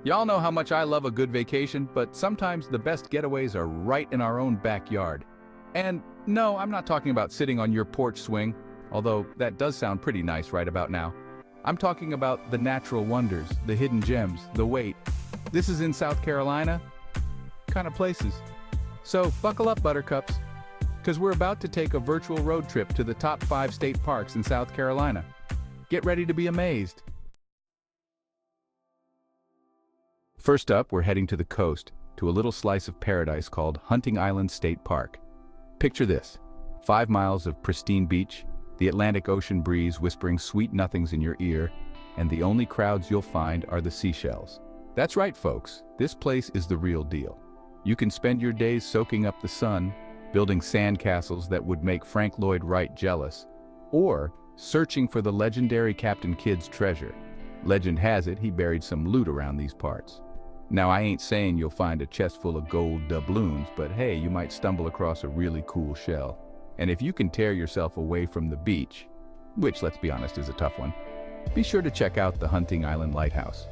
Y'all know how much I love a good vacation, but sometimes the best getaways are right in our own backyard. And no, I'm not talking about sitting on your porch swing, although that does sound pretty nice right about now. I'm talking about the natural wonders, the hidden gems, the wait. This is in South Carolina? Kind of places. So buckle up, buttercups, because we're about to take a virtual road trip to the top 5 state parks in South Carolina. Get ready to be amazed. First up, we're heading to the coast, to a little slice of paradise called Hunting Island State Park. Picture this: 5 miles of pristine beach, the Atlantic Ocean breeze whispering sweet nothings in your ear, and the only crowds you'll find are the seashells. That's right, folks, this place is the real deal. You can spend your days soaking up the sun, building sandcastles that would make Frank Lloyd Wright jealous, or searching for the legendary Captain Kidd's treasure. Legend has it he buried some loot around these parts. Now, I ain't saying you'll find a chest full of gold doubloons, but hey, you might stumble across a really cool shell. And if you can tear yourself away from the beach, which, let's be honest, is a tough one, be sure to check out the Hunting Island Lighthouse.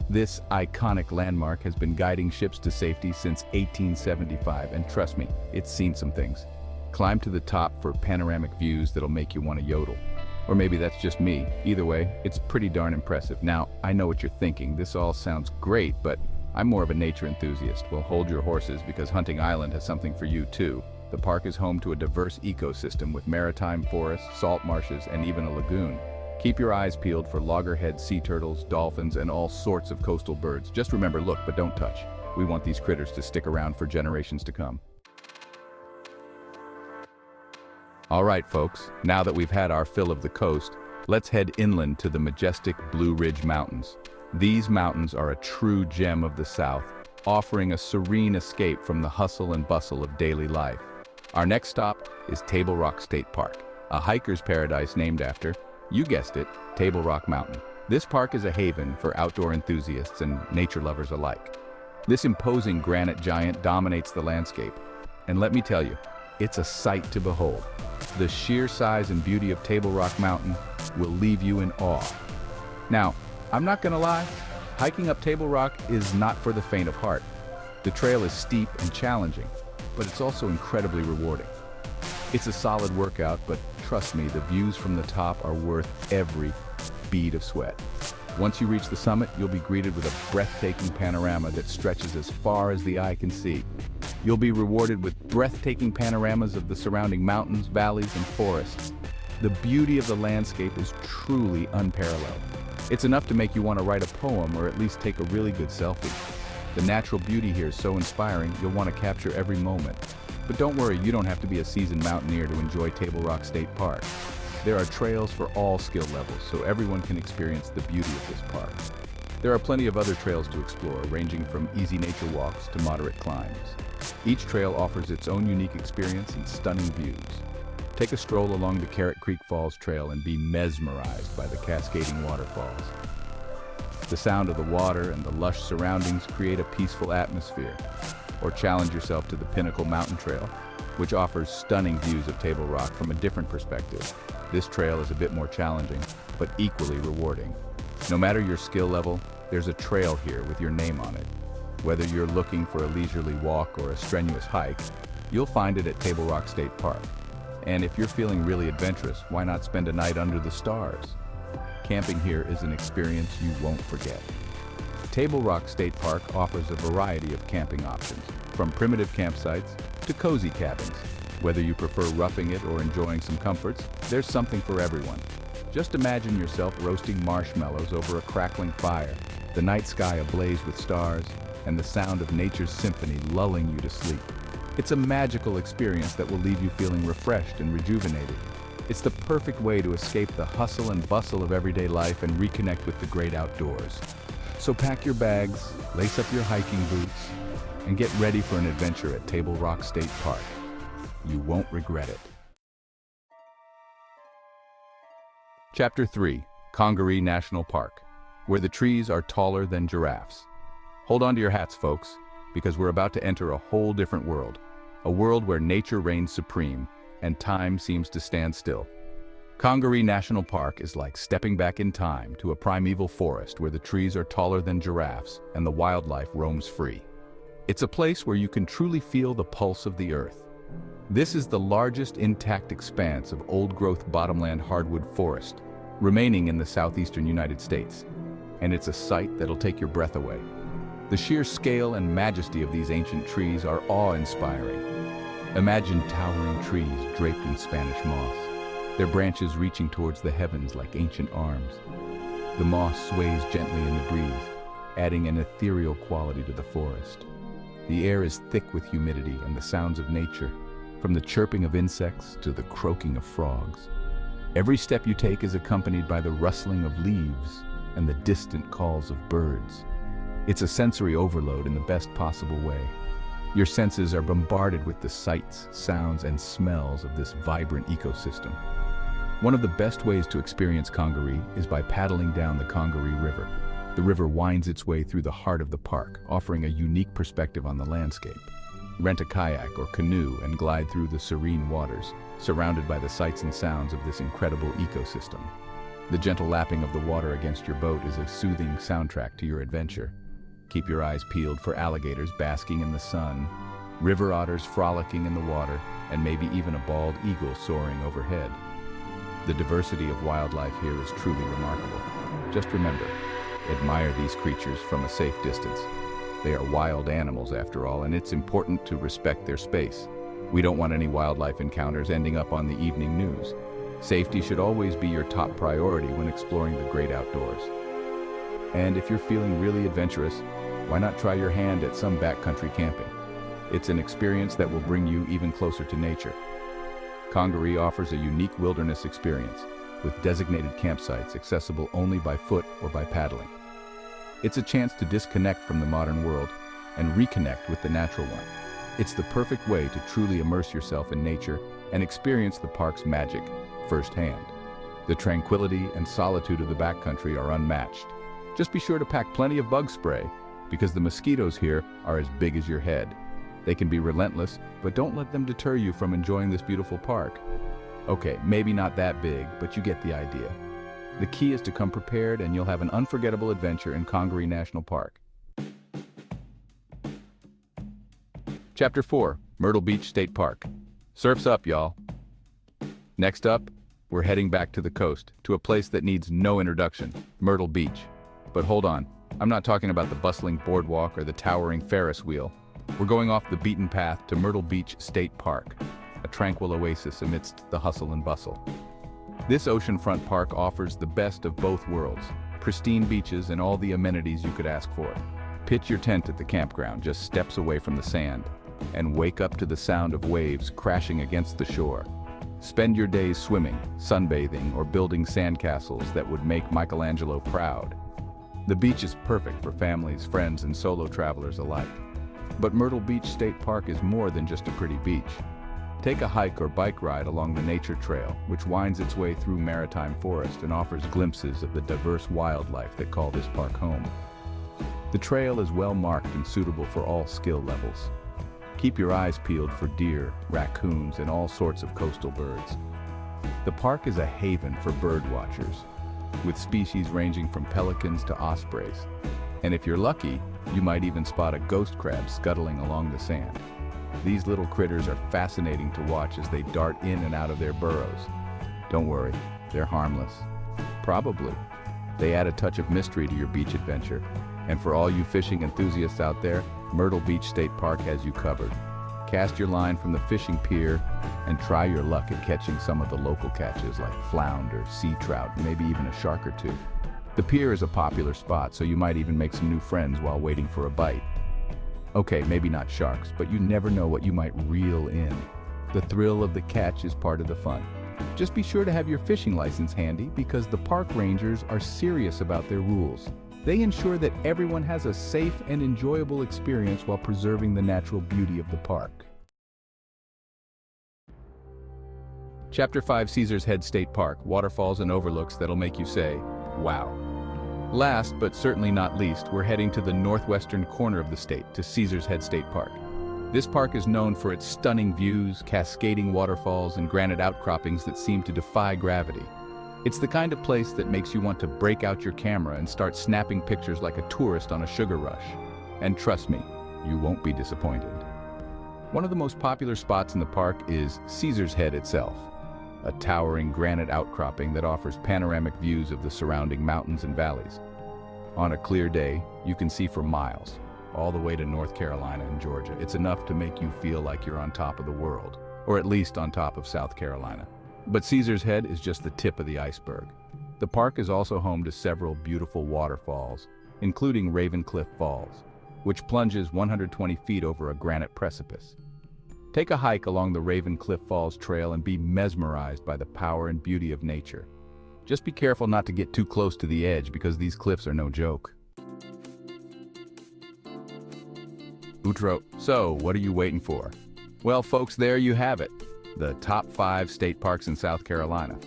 This iconic landmark has been guiding ships to safety since 1875, and trust me, it's seen some things. Climb to the top for panoramic views that'll make you want to yodel. Or maybe that's just me. Either way, it's pretty darn impressive. Now, I know what you're thinking. This all sounds great, but I'm more of a nature enthusiast. Well, hold your horses, because Hunting Island has something for you too. The park is home to a diverse ecosystem with maritime forests, salt marshes, and even a lagoon. Keep your eyes peeled for loggerhead sea turtles, dolphins, and all sorts of coastal birds. Just remember, look, but don't touch. We want these critters to stick around for generations to come. All right, folks, now that we've had our fill of the coast, let's head inland to the majestic Blue Ridge Mountains. These mountains are a true gem of the South, offering a serene escape from the hustle and bustle of daily life. Our next stop is Table Rock State Park, a hiker's paradise named after, you guessed it, Table Rock Mountain. This park is a haven for outdoor enthusiasts and nature lovers alike. This imposing granite giant dominates the landscape, and let me tell you, it's a sight to behold. The sheer size and beauty of Table Rock Mountain will leave you in awe. Now, I'm not gonna lie, hiking up Table Rock is not for the faint of heart. The trail is steep and challenging, but it's also incredibly rewarding. It's a solid workout, but trust me, the views from the top are worth every bead of sweat. Once you reach the summit, you'll be greeted with a breathtaking panorama that stretches as far as the eye can see. You'll be rewarded with breathtaking panoramas of the surrounding mountains, valleys, and forests. The beauty of the landscape is truly unparalleled. It's enough to make you want to write a poem or at least take a really good selfie. The natural beauty here is so inspiring, you'll want to capture every moment. But don't worry, you don't have to be a seasoned mountaineer to enjoy Table Rock State Park. There are trails for all skill levels, so everyone can experience the beauty of this park. There are plenty of other trails to explore, ranging from easy nature walks to moderate climbs. Each trail offers its own unique experience and stunning views. Take a stroll along the Carrot Creek Falls Trail and be mesmerized by the cascading waterfalls. The sound of the water and the lush surroundings create a peaceful atmosphere. Or challenge yourself to the Pinnacle Mountain Trail, which offers stunning views of Table Rock from a different perspective. This trail is a bit more challenging, but equally rewarding. No matter your skill level, there's a trail here with your name on it. Whether you're looking for a leisurely walk or a strenuous hike, you'll find it at Table Rock State Park. And if you're feeling really adventurous, why not spend a night under the stars? Camping here is an experience you won't forget. Table Rock State Park offers a variety of camping options, from primitive campsites to cozy cabins. Whether you prefer roughing it or enjoying some comforts, there's something for everyone. Just imagine yourself roasting marshmallows over a crackling fire, the night sky ablaze with stars, and the sound of nature's symphony lulling you to sleep. It's a magical experience that will leave you feeling refreshed and rejuvenated. It's the perfect way to escape the hustle and bustle of everyday life and reconnect with the great outdoors. So pack your bags, lace up your hiking boots, and get ready for an adventure at Table Rock State Park. You won't regret it. Chapter 3, Congaree National Park, where the trees are taller than giraffes. Hold on to your hats, folks, because we're about to enter a whole different world. A world where nature reigns supreme and time seems to stand still. Congaree National Park is like stepping back in time to a primeval forest where the trees are taller than giraffes and the wildlife roams free. It's a place where you can truly feel the pulse of the earth. This is the largest intact expanse of old-growth bottomland hardwood forest remaining in the southeastern United States, and it's a sight that'll take your breath away. The sheer scale and majesty of these ancient trees are awe-inspiring. Imagine towering trees draped in Spanish moss, their branches reaching towards the heavens like ancient arms. The moss sways gently in the breeze, adding an ethereal quality to the forest. The air is thick with humidity and the sounds of nature, from the chirping of insects to the croaking of frogs. Every step you take is accompanied by the rustling of leaves and the distant calls of birds. It's a sensory overload in the best possible way. Your senses are bombarded with the sights, sounds, and smells of this vibrant ecosystem. One of the best ways to experience Congaree is by paddling down the Congaree River. The river winds its way through the heart of the park, offering a unique perspective on the landscape. Rent a kayak or canoe and glide through the serene waters, surrounded by the sights and sounds of this incredible ecosystem. The gentle lapping of the water against your boat is a soothing soundtrack to your adventure. Keep your eyes peeled for alligators basking in the sun, river otters frolicking in the water, and maybe even a bald eagle soaring overhead. The diversity of wildlife here is truly remarkable. Just remember, admire these creatures from a safe distance. They are wild animals after all, and it's important to respect their space. We don't want any wildlife encounters ending up on the evening news. Safety should always be your top priority when exploring the great outdoors. And if you're feeling really adventurous, why not try your hand at some backcountry camping? It's an experience that will bring you even closer to nature. Congaree offers a unique wilderness experience, with designated campsites accessible only by foot or by paddling. It's a chance to disconnect from the modern world and reconnect with the natural one. It's the perfect way to truly immerse yourself in nature and experience the park's magic firsthand. The tranquility and solitude of the backcountry are unmatched. Just be sure to pack plenty of bug spray, because the mosquitoes here are as big as your head. They can be relentless, but don't let them deter you from enjoying this beautiful park. Okay, maybe not that big, but you get the idea. The key is to come prepared, and you'll have an unforgettable adventure in Congaree National Park. Chapter 4, Myrtle Beach State Park. Surf's up, y'all. Next up, we're heading back to the coast, to a place that needs no introduction, Myrtle Beach. But hold on, I'm not talking about the bustling boardwalk or the towering Ferris wheel. We're going off the beaten path to Myrtle Beach State Park, a tranquil oasis amidst the hustle and bustle. This oceanfront park offers the best of both worlds, pristine beaches and all the amenities you could ask for. Pitch your tent at the campground just steps away from the sand, and wake up to the sound of waves crashing against the shore. Spend your days swimming, sunbathing, or building sandcastles that would make Michelangelo proud. The beach is perfect for families, friends, and solo travelers alike. But Myrtle Beach State Park is more than just a pretty beach. Take a hike or bike ride along the nature trail, which winds its way through maritime forest and offers glimpses of the diverse wildlife that call this park home. The trail is well marked and suitable for all skill levels. Keep your eyes peeled for deer, raccoons, and all sorts of coastal birds. The park is a haven for bird watchers, with species ranging from pelicans to ospreys. And if you're lucky, you might even spot a ghost crab scuttling along the sand. These little critters are fascinating to watch as they dart in and out of their burrows. Don't worry, they're harmless. Probably. They add a touch of mystery to your beach adventure. And for all you fishing enthusiasts out there, Myrtle Beach State Park has you covered. Cast your line from the fishing pier and try your luck at catching some of the local catches like flounder, sea trout, maybe even a shark or two. The pier is a popular spot, so you might even make some new friends while waiting for a bite. Okay, maybe not sharks, but you never know what you might reel in. The thrill of the catch is part of the fun. Just be sure to have your fishing license handy, because the park rangers are serious about their rules. They ensure that everyone has a safe and enjoyable experience while preserving the natural beauty of the park. Chapter 5, Caesar's Head State Park, waterfalls and overlooks that'll make you say, wow. Last, but certainly not least, we're heading to the northwestern corner of the state, to Caesar's Head State Park. This park is known for its stunning views, cascading waterfalls, and granite outcroppings that seem to defy gravity. It's the kind of place that makes you want to break out your camera and start snapping pictures like a tourist on a sugar rush. And trust me, you won't be disappointed. One of the most popular spots in the park is Caesar's Head itself, a towering granite outcropping that offers panoramic views of the surrounding mountains and valleys. On a clear day, you can see for miles, all the way to North Carolina and Georgia. It's enough to make you feel like you're on top of the world, or at least on top of South Carolina. But Caesar's Head is just the tip of the iceberg. The park is also home to several beautiful waterfalls, including Raven Cliff Falls, which plunges 120 feet over a granite precipice. Take a hike along the Raven Cliff Falls trail and be mesmerized by the power and beauty of nature. Just be careful not to get too close to the edge because these cliffs are no joke. Outro. So, what are you waiting for? Well, folks, there you have it. The top 5 state parks in South Carolina.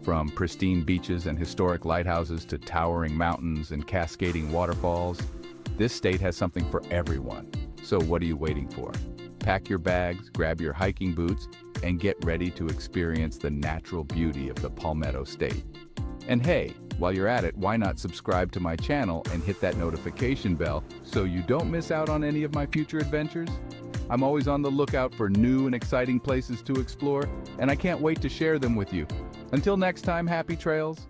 From pristine beaches and historic lighthouses to towering mountains and cascading waterfalls, this state has something for everyone. So what are you waiting for? Pack your bags, grab your hiking boots, and get ready to experience the natural beauty of the Palmetto State. And hey, while you're at it, why not subscribe to my channel and hit that notification bell so you don't miss out on any of my future adventures? I'm always on the lookout for new and exciting places to explore, and I can't wait to share them with you. Until next time, happy trails!